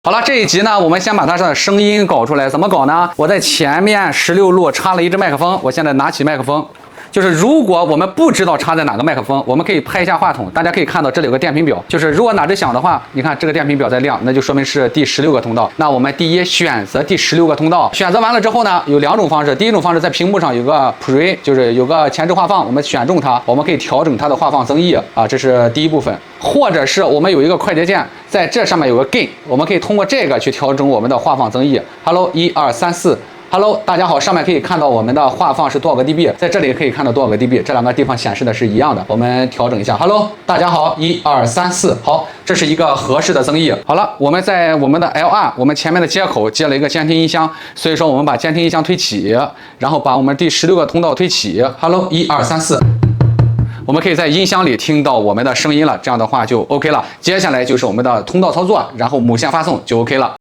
好了，这一集呢，我们先把它的声音搞出来，怎么搞呢？我在前面16路插了一支麦克风，我现在拿起麦克风。就是如果我们不知道插在哪个麦克风，我们可以拍一下话筒，大家可以看到这里有个电瓶表，就是如果哪只响的话，你看这个电瓶表在亮，那就说明是第16个通道。那我们第一选择第16个通道，选择完了之后呢，有2种方式。第一种方式在屏幕上有个 Pre， 就是有个前置话放，我们选中它，我们可以调整它的话放增益啊，这是第一部分。或者是我们有一个快捷键，在这上面有个 Gain， 我们可以通过这个去调整我们的话放增益。Hello， 1、2、3、4。Hello， 大家好，上面可以看到我们的话放是多少个 dB， 在这里可以看到多少个 dB， 这2个地方显示的是一样的。我们调整一下 ，Hello， 大家好，1、2、3、4，好，这是一个合适的增益。好了，我们在我们的 L2， 我们前面的接口接了一个监听音箱，所以说我们把监听音箱推起，然后把我们第16个通道推起 ，Hello， 1、2、3、4。我们可以在音箱里听到我们的声音了，这样的话就 OK 了。接下来就是我们的通道操作，然后母线发送就 OK 了。